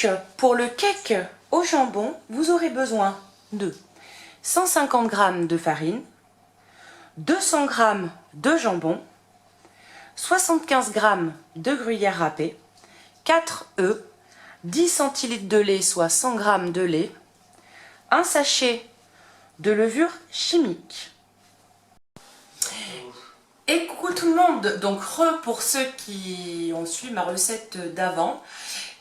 Donc, pour le cake au jambon, vous aurez besoin de 150 g de farine, 200 g de jambon, 75 g de gruyère râpée, 4 œufs, 10 centilitres de lait, soit 100 g de lait, un sachet de levure chimique. Et coucou tout le monde, donc pour ceux qui ont suivi ma recette d'avant,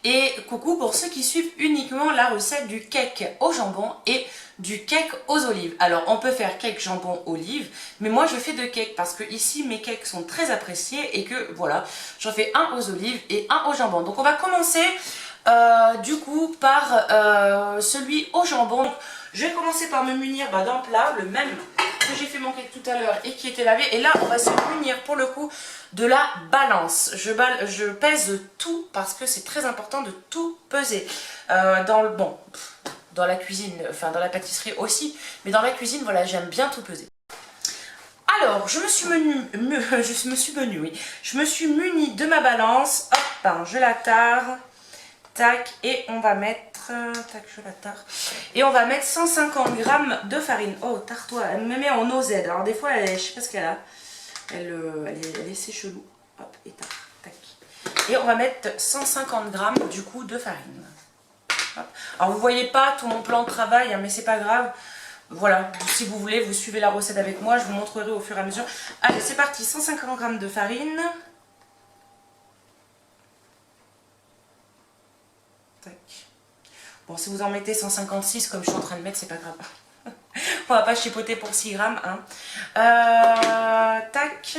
et coucou pour ceux qui suivent uniquement la recette du cake au jambon et du cake aux olives. Alors on peut faire cake jambon olive, mais moi je fais deux cakes parce que ici mes cakes sont très appréciés et que voilà, j'en fais un aux olives et un au jambon. Donc on va commencer du coup par celui au jambon. Donc, je vais commencer par me munir d'un plat, le même que j'ai fait mon cake tout à l'heure et qui était lavé. Et là on va se munir pour le coup de la balance. Je pèse tout parce que c'est très important de tout peser. Dans la cuisine, enfin dans la pâtisserie aussi, mais dans la cuisine, voilà, j'aime bien tout peser. Alors, je me suis munie de ma balance. Hop, je la tare. Tac, et on va mettre... Tac, je la tare. Et on va mettre 150 g de farine. Oh, tare-toi, elle me met en OZ. Alors des fois, je sais pas ce qu'elle a. Elle est assez chelou. Hop, et tac, tac. Et on va mettre 150 g du coup de farine. Hop. Alors vous voyez pas tout mon plan de travail, hein, mais c'est pas grave. Voilà, si vous voulez, vous suivez la recette avec moi, je vous montrerai au fur et à mesure. Allez, c'est parti, 150 g de farine. Tac. Bon, si vous en mettez 156 comme je suis en train de mettre, c'est pas grave. On va pas chipoter pour 6 grammes. Hein. Tac.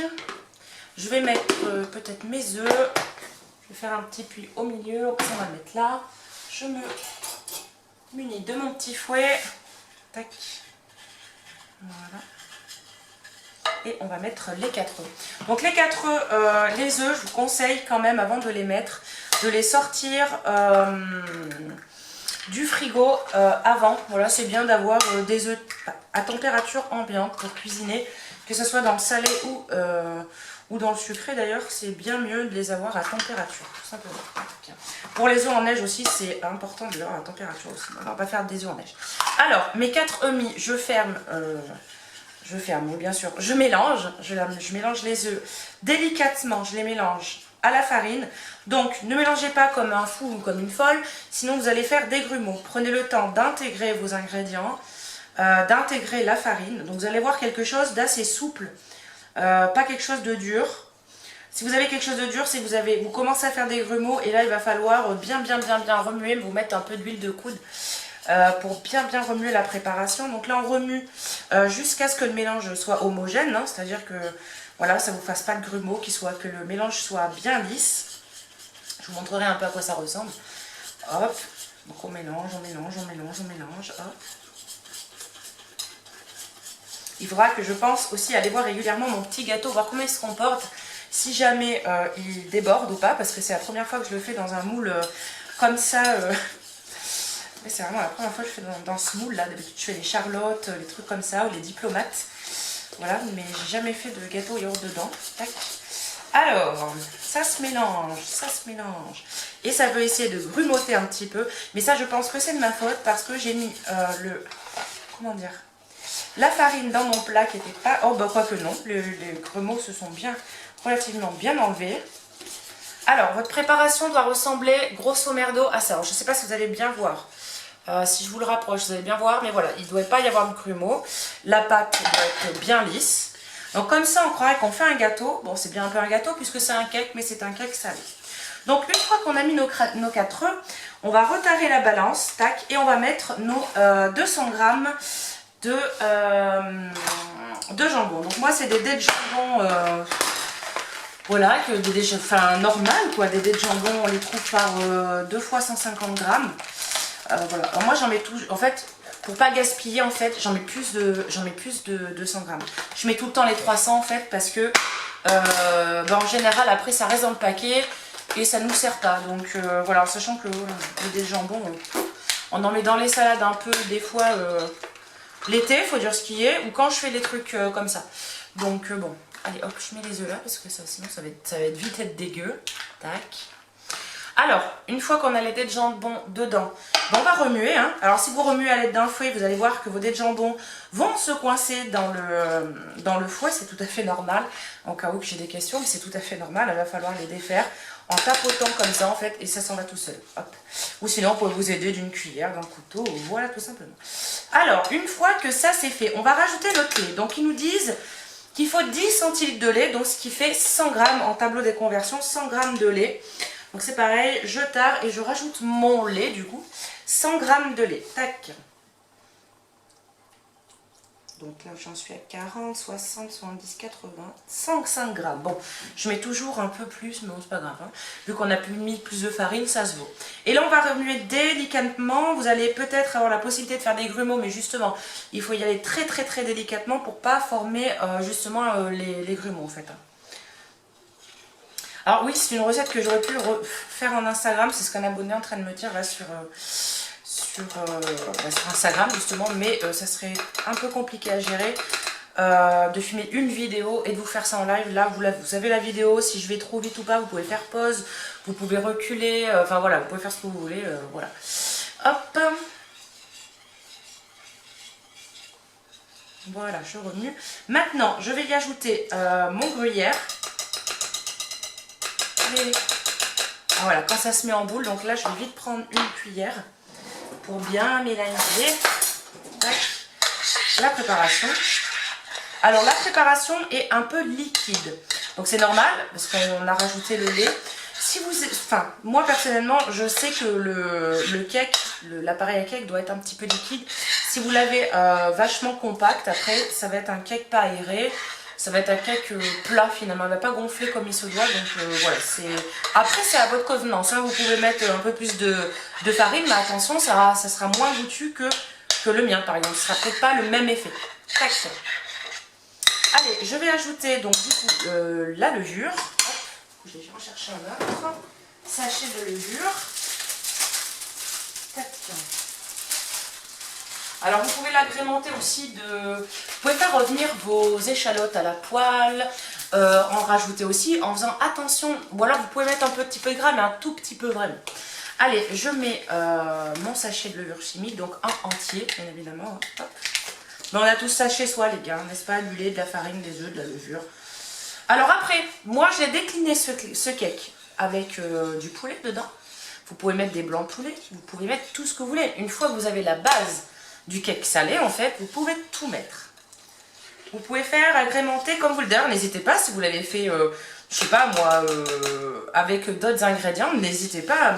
Je vais mettre peut-être mes œufs. Je vais faire un petit puits au milieu. On va le mettre là. Je me munis de mon petit fouet. Tac. Voilà. Et on va mettre les 4 œufs. Donc les 4 œufs, les œufs, je vous conseille quand même avant de les mettre, de les sortir du frigo avant. Voilà, c'est bien d'avoir des œufs à température ambiante pour cuisiner, que ce soit dans le salé ou dans le sucré. D'ailleurs, c'est bien mieux de les avoir à température, tout simplement. Pour les œufs en neige aussi, c'est important de les avoir à température aussi. On va pas faire des œufs en neige. Alors, mes 4 œufs mis, je ferme, oui, bien sûr. Je mélange les œufs délicatement, je les mélange à la farine. Donc, ne mélangez pas comme un fou ou comme une folle, sinon vous allez faire des grumeaux. Prenez le temps d'intégrer vos ingrédients, d'intégrer la farine. Donc, vous allez voir quelque chose d'assez souple, pas quelque chose de dur. Si vous avez quelque chose de dur, c'est que vous commencez à faire des grumeaux et là, il va falloir bien remuer, vous mettre un peu d'huile de coude pour bien remuer la préparation. Donc là, on remue jusqu'à ce que le mélange soit homogène, hein, c'est-à-dire que voilà, ça ne vous fasse pas de grumeaux, que le mélange soit bien lisse. Je vous montrerai un peu à quoi ça ressemble. Hop, donc on mélange, hop. Il faudra que je pense aussi aller voir régulièrement mon petit gâteau, voir comment il se comporte, si jamais il déborde ou pas, parce que c'est la première fois que je le fais dans un moule comme ça. Mais c'est vraiment la première fois que je fais dans ce moule là. D'habitude je fais les charlottes, les trucs comme ça, ou les diplomates. Voilà, mais j'ai jamais fait de gâteau yaourt dedans. Tac. Alors, ça se mélange. Et ça veut essayer de grumeauter un petit peu. Mais ça, je pense que c'est de ma faute parce que j'ai mis la farine dans mon plat qui était pas... Oh, bah, quoique non. Les grumeaux se sont relativement bien enlevés. Alors, votre préparation doit ressembler grosso merdo à ça. Alors, je ne sais pas si vous allez bien voir. Si je vous le rapproche, vous allez bien voir. Mais voilà, il ne doit pas y avoir de grumeaux. La pâte doit être bien lisse. Donc, comme ça, on croirait qu'on fait un gâteau. Bon, c'est bien un peu un gâteau puisque c'est un cake, mais c'est un cake salé. Donc, une fois qu'on a mis nos 4 œufs, on va retarer la balance. Tac, et on va mettre nos 200 g de jambon. Donc, moi, c'est des dés de jambon... voilà, normal quoi, des dés de jambon, on les trouve par 2 fois 150 g. Voilà, alors moi j'en mets tout, en fait, pour pas gaspiller, en fait, j'en mets plus de 200 g. Je mets tout le temps les 300 en fait, parce que en général après ça reste dans le paquet et ça nous sert pas. Donc voilà, en sachant que les dés de jambon, on en met dans les salades un peu des fois l'été, faut dire ce qui est, ou quand je fais des trucs comme ça. Donc bon. Allez hop, je mets les œufs là parce que ça, sinon ça va être vite être dégueu. Tac. Alors, une fois qu'on a les dés de jambon dedans, on va remuer. Hein. Alors, si vous remuez à l'aide d'un fouet, vous allez voir que vos dés de jambon vont se coincer dans le fouet. C'est tout à fait normal. En cas où que j'ai des questions, mais c'est tout à fait normal. Il va falloir les défaire en tapotant comme ça, en fait, et ça s'en va tout seul. Hop. Ou sinon, on peut vous aider d'une cuillère, d'un couteau, voilà, tout simplement. Alors, une fois que ça c'est fait, on va rajouter notre lait. Donc, ils nous disent qu'il faut 10 centilitres de lait, donc ce qui fait 100 grammes en tableau des conversions, 100 grammes de lait. Donc c'est pareil, je tare et je rajoute mon lait du coup, 100 grammes de lait, tac. Donc là j'en suis à 40, 60, 70, 80, 105 grammes. Bon, je mets toujours un peu plus, mais bon c'est pas grave. Hein. Vu qu'on a mis plus de farine, ça se vaut. Et là on va remuer délicatement. Vous allez peut-être avoir la possibilité de faire des grumeaux, mais justement, il faut y aller très très très délicatement pour pas former justement les grumeaux en fait. Alors oui, c'est une recette que j'aurais pu faire en Instagram, c'est ce qu'un abonné est en train de me dire là sur Instagram justement, mais ça serait un peu compliqué à gérer de filmer une vidéo et de vous faire ça en live. Là, vous avez la vidéo, si je vais trop vite ou pas, vous pouvez faire pause, vous pouvez reculer, enfin voilà, vous pouvez faire ce que vous voulez, voilà. Hop. Voilà, je remue. Maintenant, je vais y ajouter mon gruyère. Ah, voilà, quand ça se met en boule, donc là je vais vite prendre une cuillère pour bien mélanger la préparation. Alors la préparation est un peu liquide, donc c'est normal parce qu'on a rajouté le lait. Si vous, enfin, moi personnellement, je sais que le cake, l'appareil à cake doit être un petit peu liquide. Si vous l'avez vachement compact, après ça va être un cake pas aéré. Ça va être un cake plat finalement, il ne va pas gonfler comme il se doit, donc voilà. Après c'est à votre convenance, hein. Vous pouvez mettre un peu plus de farine, mais attention, ça sera moins goûtu que le mien par exemple, ce sera peut-être pas le même effet. Tac. Allez, je vais ajouter donc du coup la levure. Hop, je vais rechercher un autre sachet de levure. Tac. Alors vous pouvez l'agrémenter aussi de... Vous pouvez faire revenir vos échalotes à la poêle, en rajouter aussi en faisant attention. Ou alors vous pouvez mettre un petit peu de gras, mais un tout petit peu vraiment. Allez, je mets mon sachet de levure chimique, donc un entier, bien évidemment. Hop. Mais on a tous ça chez soi les gars, n'est-ce pas? Du lait, de la farine, des œufs, de la levure. Alors après, moi j'ai décliné ce cake avec du poulet dedans. Vous pouvez mettre des blancs de poulet, vous pouvez mettre tout ce que vous voulez. Une fois que vous avez la base du cake salé, en fait, vous pouvez tout mettre. Vous pouvez faire agrémenter comme vous le dites. N'hésitez pas, si vous l'avez fait, je sais pas moi, avec d'autres ingrédients, n'hésitez pas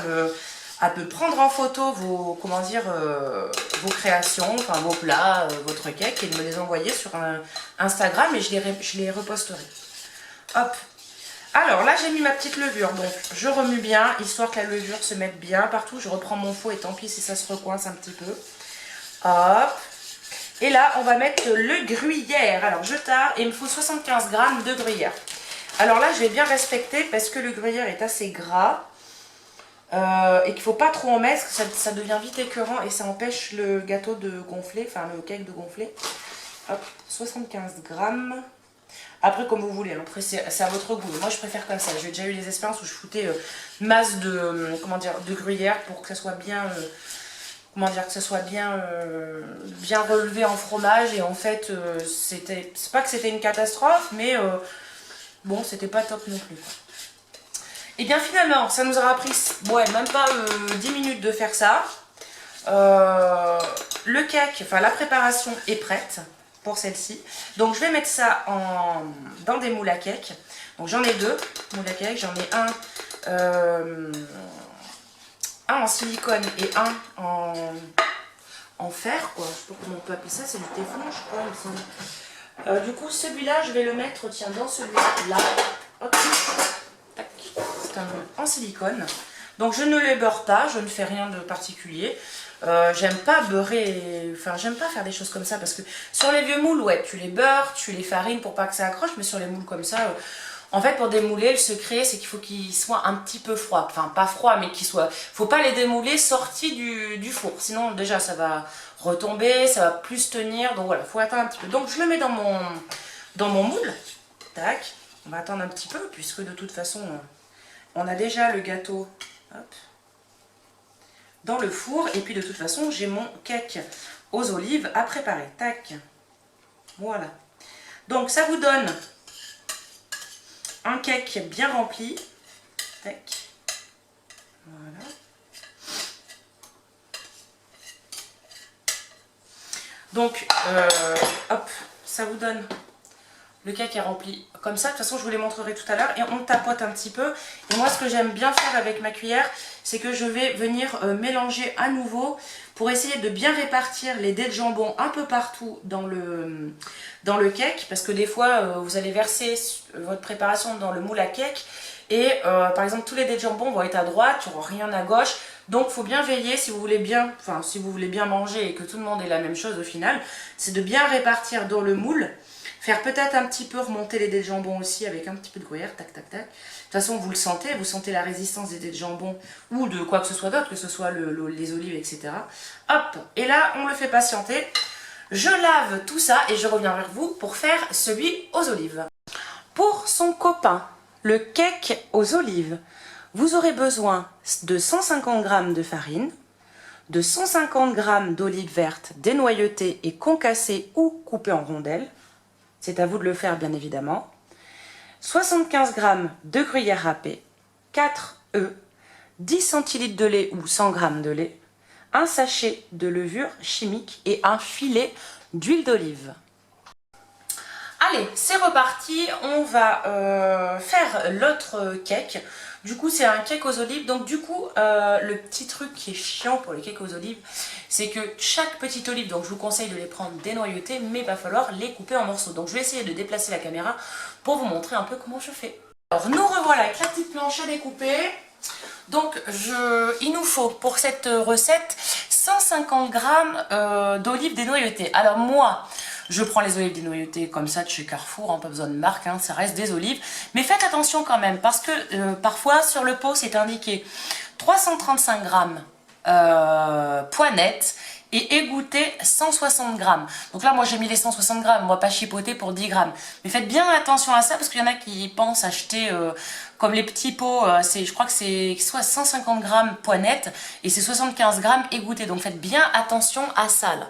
à me prendre en photo vos, comment dire, vos créations, enfin vos plats, votre cake, et de me les envoyer sur Instagram et je les reposterai. Hop. Alors là j'ai mis ma petite levure, donc je remue bien, histoire que la levure se mette bien partout. Je reprends mon fouet et tant pis si ça se recoince un petit peu. Hop. Et là, on va mettre le gruyère. Alors, je tare et il me faut 75 grammes de gruyère. Alors là, je vais bien respecter parce que le gruyère est assez gras. Et qu'il ne faut pas trop en mettre, parce que ça devient vite écœurant et ça empêche le gâteau de gonfler, enfin le cake de gonfler. Hop, 75 grammes. Après, comme vous voulez, après c'est à votre goût. Moi, je préfère comme ça. J'ai déjà eu des expériences où je foutais masse de, comment dire, de gruyère pour que ça soit bien... comment dire, que ce soit bien relevé en fromage, et en fait c'est pas que c'était une catastrophe, mais bon, c'était pas top non plus. Et bien finalement ça nous aura pris ouais, même pas 10 minutes de faire ça. Le cake, enfin la préparation est prête pour celle-ci, donc je vais mettre ça dans des moules à cake. Donc j'en ai deux moules à cake, j'en ai un en silicone et un en fer, quoi. Je sais pas comment on peut appeler ça, c'est du téflon, je crois, il me semble. Du coup, celui-là, je vais le mettre, tiens, dans celui-là. Hop, tac. C'est en silicone. Donc, je ne le beurre pas, je ne fais rien de particulier. J'aime pas beurrer, enfin, j'aime pas faire des choses comme ça, parce que sur les vieux moules, ouais, tu les beurres, tu les farines pour pas que ça accroche, mais sur les moules comme ça... en fait, pour démouler, le secret, c'est qu'il faut qu'ils soient un petit peu froids. Enfin, pas froids, mais qu'ils soient... faut pas les démouler sortis du four. Sinon, déjà, ça va retomber, ça va plus tenir. Donc voilà, il faut attendre un petit peu. Donc, je le mets dans mon moule. Tac. On va attendre un petit peu, puisque de toute façon, on a déjà le gâteau hop, dans le four. Et puis de toute façon, j'ai mon cake aux olives à préparer. Tac. Voilà. Donc ça vous donne un cake bien rempli. Tac. Voilà. Donc, hop, ça vous donne le cake est rempli comme ça. De toute façon, je vous les montrerai tout à l'heure. Et on tapote un petit peu. Et moi, ce que j'aime bien faire avec ma cuillère, c'est que je vais venir mélanger à nouveau pour essayer de bien répartir les dés de jambon un peu partout dans le cake. Parce que des fois, vous allez verser votre préparation dans le moule à cake. Et par exemple, tous les dés de jambon vont être à droite, il n'y aura rien à gauche. Donc, il faut bien veiller si vous voulez bien, si vous voulez bien manger et que tout le monde ait la même chose au final, c'est de bien répartir dans le moule. Faire peut-être un petit peu remonter les dés de jambon aussi avec un petit peu de gruyère, tac tac tac. De toute façon, vous le sentez, vous sentez la résistance des dés de jambon ou de quoi que ce soit d'autre, que ce soit les olives, etc. Hop, et là, on le fait patienter. Je lave tout ça et je reviens vers vous pour faire celui aux olives. Pour son copain, le cake aux olives, vous aurez besoin de 150 g de farine, de 150 g d'olives vertes dénoyautées et concassées ou coupées en rondelles. C'est à vous de le faire, bien évidemment. 75 g de gruyère râpée, 4 œufs, 10 centilitres de lait ou 100 g de lait, un sachet de levure chimique et un filet d'huile d'olive. Allez, c'est reparti. On va faire l'autre cake. Du coup, c'est un cake aux olives. Donc, du coup, le petit truc qui est chiant pour les cakes aux olives, c'est que chaque petite olive, donc je vous conseille de les prendre dénoyautées, mais il va falloir les couper en morceaux. Donc, je vais essayer de déplacer la caméra pour vous montrer un peu comment je fais. Alors, nous revoilà avec la petite planche à découper. Donc, il nous faut pour cette recette 150 g d'olives dénoyautées. Alors, moi, je prends les olives dénoyautées comme ça de chez Carrefour, hein, pas besoin de marque, hein, ça reste des olives. Mais faites attention quand même, parce que parfois sur le pot c'est indiqué 335 g poids net et égoutté 160 g. Donc là moi j'ai mis les 160 g, on va pas chipoter pour 10 g. Mais faites bien attention à ça parce qu'il y en a qui pensent acheter comme les petits pots, je crois que c'est soit 150 g poids net et c'est 75 g égoutté. Donc faites bien attention à ça là.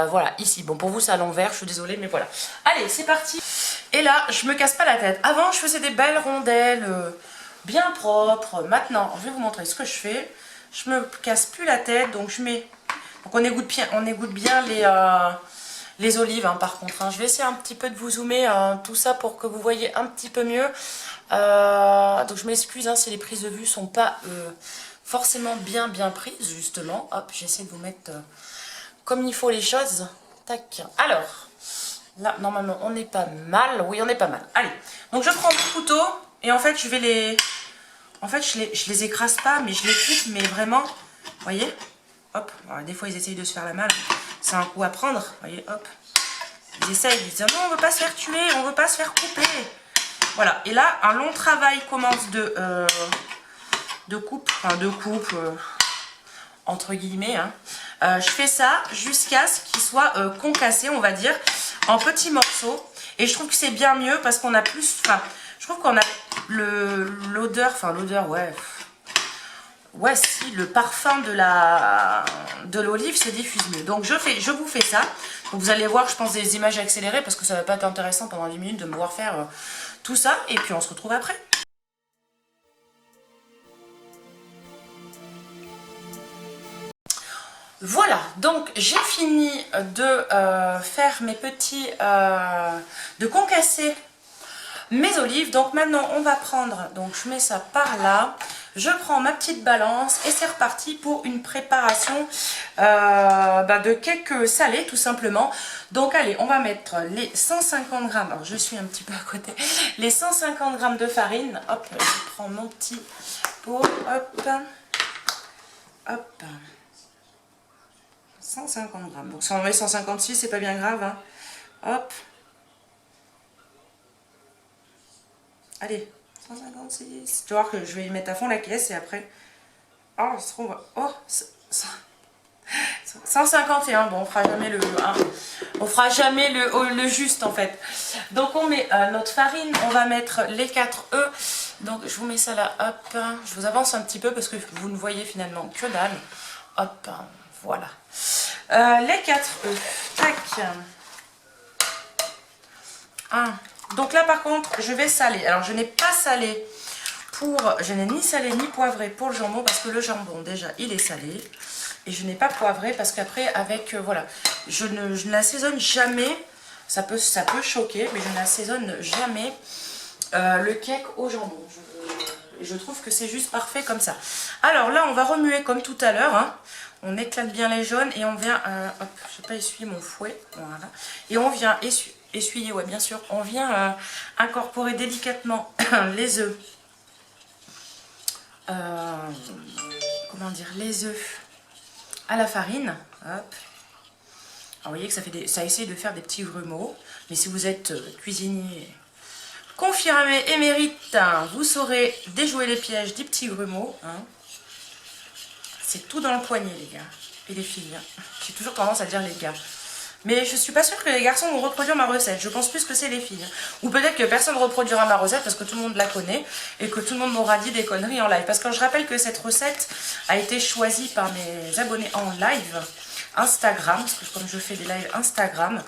Voilà, ici, bon pour vous c'est à l'envers, je suis désolée mais voilà. Allez c'est parti. Et là je me casse pas la tête. Avant je faisais des belles rondelles bien propres. Maintenant je vais vous montrer ce que je fais. Je me casse plus la tête, donc je mets... Donc on égoutte bien les olives hein, par contre. Hein. Je vais essayer un petit peu de vous zoomer tout ça pour que vous voyez un petit peu mieux. Donc je m'excuse hein, si les prises de vue sont pas forcément bien prises justement. Hop, j'essaie de vous mettre comme il faut les choses. Tac. Alors, là normalement on est pas mal. Oui, on est pas mal. Allez, donc je prends mon couteau et en fait je vais les... En fait, je les écrase pas, mais je les coupe, mais vraiment, vous voyez, hop, alors, des fois ils essayent de se faire la malle, c'est un coup à prendre, vous voyez, hop, ils essayent, ils disent non, on veut pas se faire tuer, on veut pas se faire couper, voilà, et là, un long travail commence de coupe, entre guillemets, hein. Je fais ça jusqu'à ce qu'il soit concassé, on va dire, en petits morceaux, et je trouve que c'est bien mieux parce qu'on a plus, je trouve qu'on a l'odeur, ouais, si, le parfum de l'olive se diffuse mieux. Donc je vous fais ça. Donc vous allez voir, je pense, des images accélérées parce que ça va pas être intéressant pendant 10 minutes de me voir faire tout ça. Et puis on se retrouve après. Voilà, donc j'ai fini de faire mes petits... de concasser mes olives. Donc maintenant on va prendre, donc je mets ça par là, je prends ma petite balance et c'est reparti pour une préparation de cake salé tout simplement. Donc allez, on va mettre les 150 g, alors je suis un petit peu à côté, les 150 g de farine. Hop, je prends mon petit pot, hop, hop, 150 g, donc si on met 156 c'est pas bien grave, hein. Hop, allez, 156. Tu vois que je vais y mettre à fond la caisse et après... Oh, il se trouve... Oh, 151, bon, on fera jamais on fera jamais le juste en fait. Donc on met notre farine, on va mettre les 4 œufs. Donc je vous mets ça là, hop, je vous avance un petit peu parce que vous ne voyez finalement que dalle. Hop, voilà. Les 4 œufs, tac. Donc là par contre, je vais saler. Alors je n'ai pas salé je n'ai ni salé ni poivré pour le jambon parce que le jambon déjà il est salé. Et je n'ai pas poivré parce qu'après avec, voilà, je n'assaisonne jamais, ça peut choquer, mais je n'assaisonne jamais le cake au jambon. Je trouve que c'est juste parfait comme ça. Alors là on va remuer comme tout à l'heure, hein. On éclate bien les jaunes et on vient, hop, je n'ai pas essuyé mon fouet, voilà. Et on vient essuyer, ouais bien sûr, on vient incorporer délicatement les œufs. Comment dire, les œufs à la farine, hop. Alors, vous voyez que ça essaye de faire des petits grumeaux, mais si vous êtes cuisinier confirmé émérite, hein, vous saurez déjouer les pièges des petits grumeaux, hein. C'est tout dans le poignet les gars, et les filles, hein. J'ai toujours tendance à dire les gars. Mais je suis pas sûre que les garçons vont reproduire ma recette. Je pense plus que c'est les filles. Ou peut-être que personne ne reproduira ma recette parce que tout le monde la connaît et que tout le monde m'aura dit des conneries en live. Parce que je rappelle que cette recette a été choisie par mes abonnés en live Instagram. Parce que comme je fais des lives Instagram,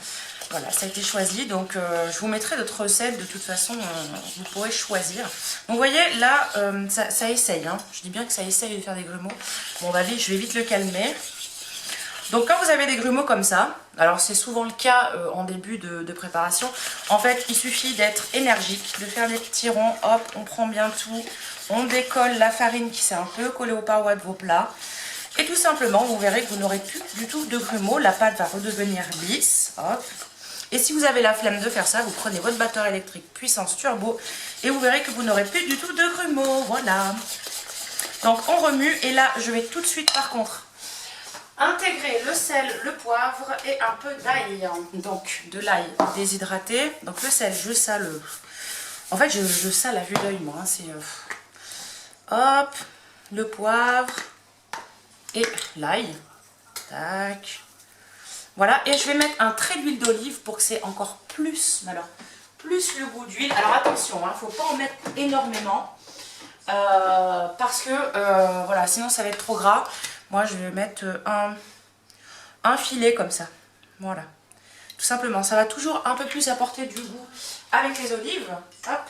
voilà, ça a été choisi. Donc je vous mettrai d'autres recettes. De toute façon, vous pourrez choisir. Donc vous voyez, là, ça essaye. Hein. Je dis bien que ça essaye de faire des grumeaux. Bon, je vais vite le calmer. Donc quand vous avez des grumeaux comme ça, alors c'est souvent le cas en début de préparation, en fait il suffit d'être énergique, de faire des petits ronds, hop, on prend bien tout, on décolle la farine qui s'est un peu collée aux parois de vos plats, et tout simplement vous verrez que vous n'aurez plus du tout de grumeaux, la pâte va redevenir lisse, hop. Et si vous avez la flemme de faire ça, vous prenez votre batteur électrique puissance turbo, et vous verrez que vous n'aurez plus du tout de grumeaux, voilà. Donc on remue, et là je vais tout de suite par contre intégrer le sel, le poivre et un peu d'ail. Donc de l'ail déshydraté. Donc le sel, je sale. En fait, je sale à vue d'œil, moi. Hein, c'est hop, le poivre et l'ail. Tac. Voilà. Et je vais mettre un trait d'huile d'olive pour que c'est encore plus, alors, plus le goût d'huile. Alors attention, il ne faut pas en mettre énormément. Parce que voilà, sinon ça va être trop gras. Moi je vais mettre un filet comme ça, voilà, tout simplement, ça va toujours un peu plus apporter du goût avec les olives. Hop.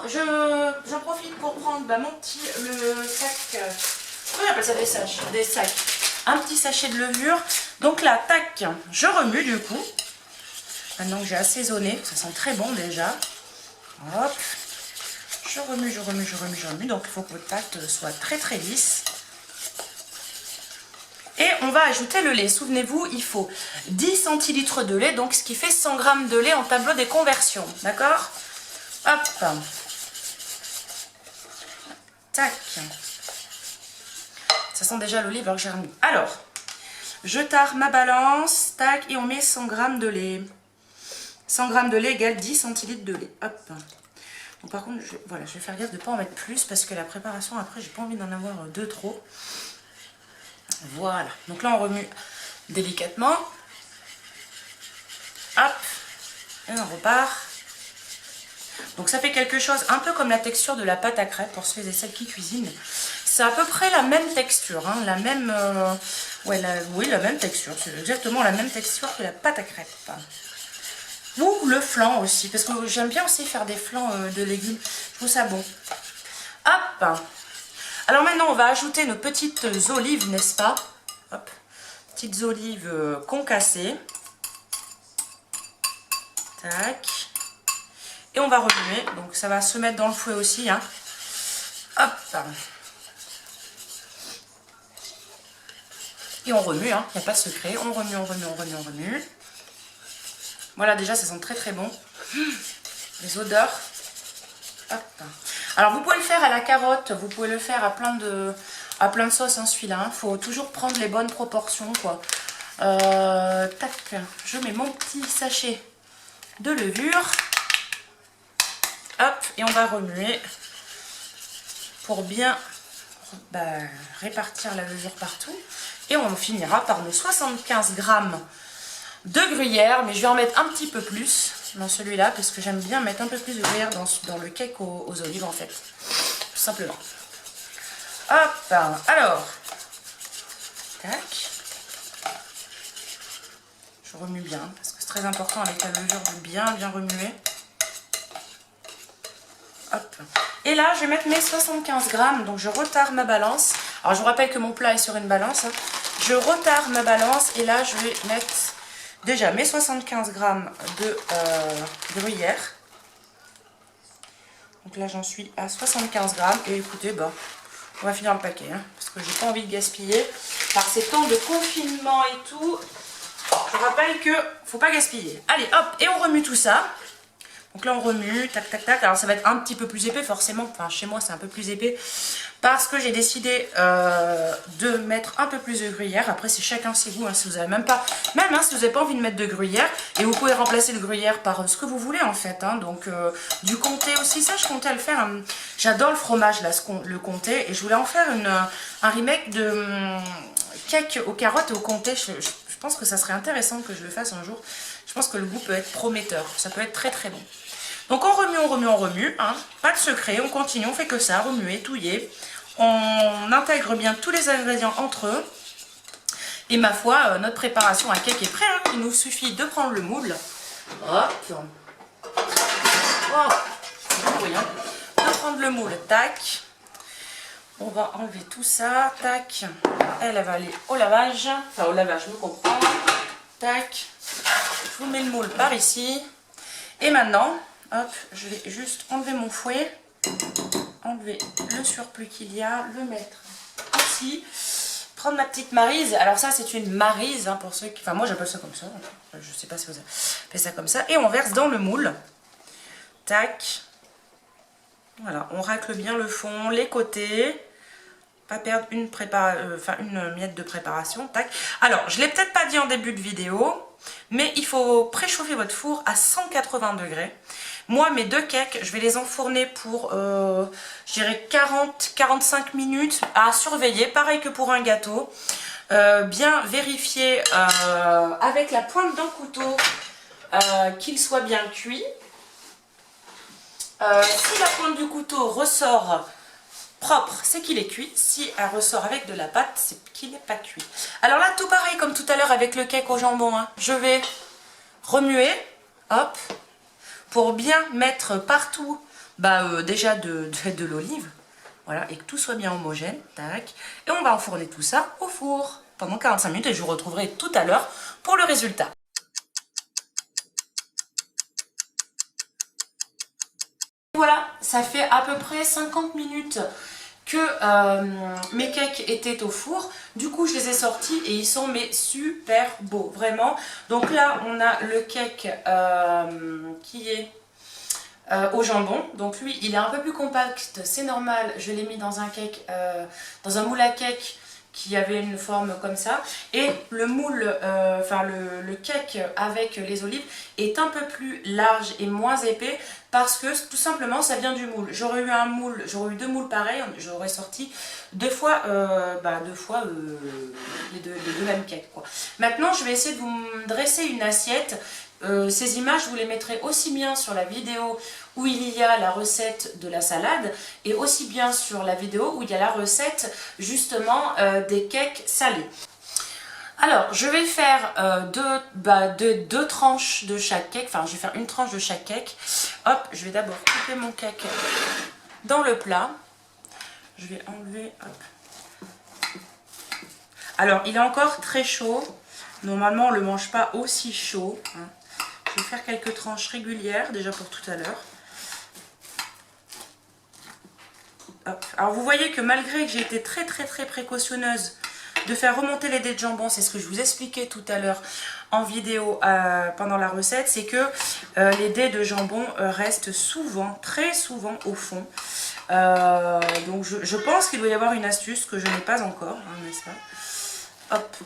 Je profite pour prendre mon petit, le sac, comment on appelle ça, des sacs, un petit sachet de levure. Donc là, tac, je remue du coup, maintenant que j'ai assaisonné, ça sent très bon déjà, hop. Je remue, donc il faut que votre pâte soit très très lisse. Et on va ajouter le lait. Souvenez-vous, il faut 10 centilitres de lait, donc ce qui fait 100 g de lait en tableau des conversions. D'accord? Hop. Tac. Ça sent déjà l'olive alors que j'ai remis. Alors, je tare ma balance, tac, et on met 100 g de lait. 100 g de lait égale 10 centilitres de lait. Hop. Donc, par contre, voilà, je vais faire gaffe de ne pas en mettre plus parce que la préparation, après, j'ai pas envie d'en avoir deux trop. Voilà, donc là on remue délicatement. Hop, et on repart. Donc ça fait quelque chose un peu comme la texture de la pâte à crêpes pour ceux et celles qui cuisinent. C'est à peu près la même texture, hein, la même, oui, la même texture. C'est exactement la même texture que la pâte à crêpes. Ou le flan aussi, parce que j'aime bien aussi faire des flans de légumes. Je trouve ça bon. Hop. Alors maintenant, on va ajouter nos petites olives, n'est-ce pas? Hop, petites olives concassées. Tac. Et on va remuer. Donc ça va se mettre dans le fouet aussi. Hein. Hop. Et on remue, hein. Il n'y a pas de secret. On remue. Voilà, déjà, ça sent très très bon. Les odeurs. Hop. Alors vous pouvez le faire à la carotte, vous pouvez le faire à plein de sauces, hein, celui-là. Il faut toujours prendre les bonnes proportions, quoi. Tac, je mets mon petit sachet de levure. Hop, et on va remuer pour bien répartir la levure partout. Et on finira par nos 75 grammes de gruyère, mais je vais en mettre un petit peu plus dans celui-là, parce que j'aime bien mettre un peu plus de gruyère dans le cake aux olives en fait, tout simplement. Hop, alors, tac, je remue bien, parce que c'est très important avec la levure de bien remuer. Hop. Et là, je vais mettre mes 75 grammes, donc je retarde ma balance. Alors, je vous rappelle que mon plat est sur une balance. Hein. Je retarde ma balance et là, je vais mettre déjà mes 75 grammes de gruyère. Donc là, j'en suis à 75 grammes. Et écoutez, bah, on va finir le paquet, hein, parce que j'ai pas envie de gaspiller. Par ces temps de confinement et tout, je rappelle que faut pas gaspiller. Allez, hop, et on remue tout ça. Donc là on remue, tac tac tac, alors ça va être un petit peu plus épais forcément, enfin chez moi c'est un peu plus épais parce que j'ai décidé de mettre un peu plus de gruyère. Après c'est chacun ses goûts, hein, si vous avez même pas, si vous n'avez pas envie de mettre de gruyère, et vous pouvez remplacer le gruyère par ce que vous voulez en fait, hein, donc du comté aussi, ça je comptais le faire, hein. J'adore le fromage là, le comté, et je voulais en faire un remake de cake aux carottes et au comté. Je pense que ça serait intéressant que je le fasse un jour. Je pense que le goût peut être prometteur, ça peut être très très bon. Donc on remue, hein. Pas de secret, on continue, on fait que ça, remuer, touiller. On intègre bien tous les ingrédients entre eux. Et ma foi, notre préparation à cake est prête, hein. Il nous suffit de prendre le moule. Hop. Oh, c'est brillant. De prendre le moule, tac. On va enlever tout ça, tac. Elle va aller au lavage, enfin au lavage, je me comprends. Tac. Je vous mets le moule par ici. Et maintenant, hop, je vais juste enlever mon fouet, enlever le surplus qu'il y a, le mettre ici, prendre ma petite maryse. Alors ça c'est une maryse, hein, pour ceux qui... Enfin moi j'appelle ça comme ça, je sais pas si vous appelez ça comme ça. Et on verse dans le moule. Tac. Voilà, on racle bien le fond, les côtés. Pas perdre une miette de préparation. Tac. Alors, je ne l'ai peut-être pas dit en début de vidéo, mais il faut préchauffer votre four à 180 degrés. Moi, mes deux cakes, je vais les enfourner pour, je dirais, 40-45 minutes à surveiller. Pareil que pour un gâteau. Bien vérifier avec la pointe d'un couteau qu'il soit bien cuit. Si la pointe du couteau ressort propre, c'est qu'il est cuit. Si elle ressort avec de la pâte, c'est qu'il n'est pas cuit. Alors là, tout pareil comme tout à l'heure avec le cake au jambon, hein. Je vais remuer, hop, pour bien mettre partout déjà de l'olive. Voilà, et que tout soit bien homogène. Tac. Et on va enfourner tout ça au four pendant 45 minutes et je vous retrouverai tout à l'heure pour le résultat. Voilà, ça fait à peu près 50 minutes que mes cakes étaient au four. Du coup, je les ai sortis et ils sont super beaux, vraiment. Donc là, on a le cake qui est au jambon. Donc lui, il est un peu plus compact, c'est normal. Je l'ai mis dans un cake, dans un moule à cake qui avait une forme comme ça, et le moule, le cake avec les olives est un peu plus large et moins épais parce que tout simplement ça vient du moule. J'aurais eu deux moules pareils, j'aurais sorti deux fois les deux mêmes cakes, quoi. Maintenant je vais essayer de vous dresser une assiette. Ces images, je vous les mettrai aussi bien sur la vidéo où il y a la recette de la salade et aussi bien sur la vidéo où il y a la recette justement des cakes salés. Alors, je vais faire deux tranches de chaque cake, enfin je vais faire une tranche de chaque cake. Hop, je vais d'abord couper mon cake dans le plat. Je vais enlever, hop. Alors, il est encore très chaud. Normalement, on ne le mange pas aussi chaud, hein. Je vais faire quelques tranches régulières, déjà pour tout à l'heure. Alors vous voyez que malgré que j'ai été très précautionneuse de faire remonter les dés de jambon, c'est ce que je vous expliquais tout à l'heure en vidéo pendant la recette, c'est que les dés de jambon restent souvent, très souvent au fond. Donc je pense qu'il doit y avoir une astuce que je n'ai pas encore, hein, n'est-ce pas? Hop,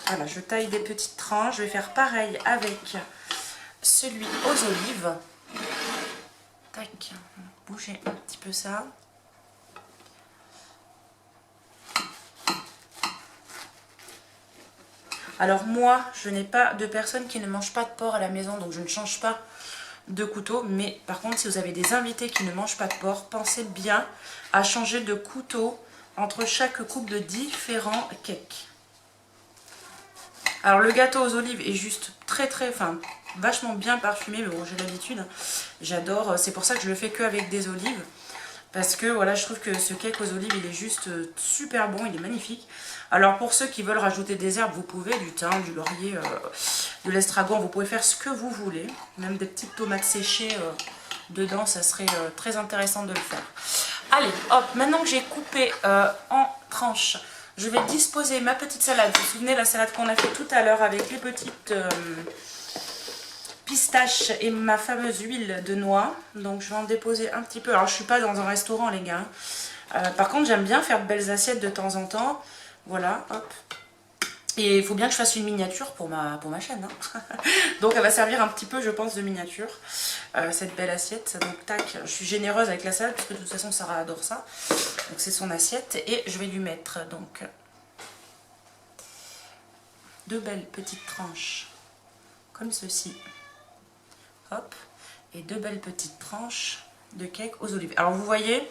voilà, je taille des petites tranches, je vais faire pareil avec celui aux olives. Tac, bouger un petit peu ça. Alors moi, je n'ai pas de personnes qui ne mangent pas de porc à la maison, donc je ne change pas de couteau. Mais par contre, si vous avez des invités qui ne mangent pas de porc, pensez bien à changer de couteau entre chaque coupe de différents cakes. Alors le gâteau aux olives est juste vachement bien parfumé, mais bon, j'ai l'habitude, j'adore, c'est pour ça que je le fais que avec des olives, parce que voilà, je trouve que ce cake aux olives, il est juste super bon, il est magnifique. Alors pour ceux qui veulent rajouter des herbes, vous pouvez, du thym, du laurier, de l'estragon, vous pouvez faire ce que vous voulez, même des petites tomates séchées dedans, ça serait très intéressant de le faire. Allez, hop, maintenant que j'ai coupé en tranches, je vais disposer ma petite salade. Vous vous souvenez la salade qu'on a fait tout à l'heure avec les petites pistaches et ma fameuse huile de noix. Donc je vais en déposer un petit peu. Alors je suis pas dans un restaurant les gars. Par contre j'aime bien faire de belles assiettes de temps en temps. Voilà, hop. Et il faut bien que je fasse une miniature pour ma chaîne. Hein. Donc elle va servir un petit peu je pense de miniature. Cette belle assiette. Donc tac, je suis généreuse avec la salade parce que de toute façon Sarah adore ça. Donc c'est son assiette et je vais lui mettre donc 2 belles petites tranches comme ceci. Hop. Et 2 belles petites tranches de cake aux olives. Alors vous voyez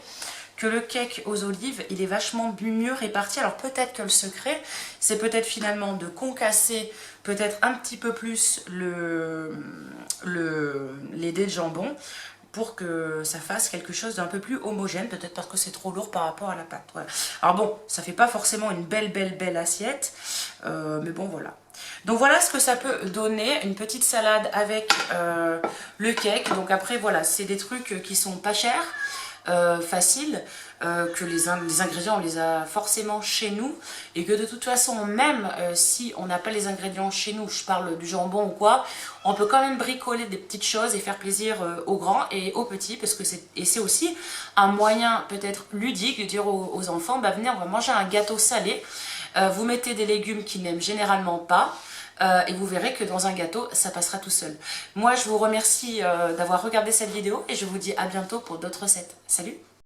que le cake aux olives, il est vachement mieux réparti. Alors peut-être que le secret, c'est peut-être finalement de concasser peut-être un petit peu plus les dés de jambon pour que ça fasse quelque chose d'un peu plus homogène, peut-être parce que c'est trop lourd par rapport à la pâte. Voilà. Alors bon, ça fait pas forcément une belle assiette, mais bon voilà. Donc voilà ce que ça peut donner, une petite salade avec le cake. Donc après voilà, c'est des trucs qui sont pas chers, faciles, que les ingrédients on les a forcément chez nous et que de toute façon même si on n'a pas les ingrédients chez nous, je parle du jambon ou quoi, on peut quand même bricoler des petites choses et faire plaisir aux grands et aux petits parce que c'est aussi un moyen peut-être ludique de dire aux enfants bah venez on va manger un gâteau salé, vous mettez des légumes qu'ils n'aiment généralement pas. Et vous verrez que dans un gâteau, ça passera tout seul. Moi, je vous remercie d'avoir regardé cette vidéo et je vous dis à bientôt pour d'autres recettes. Salut!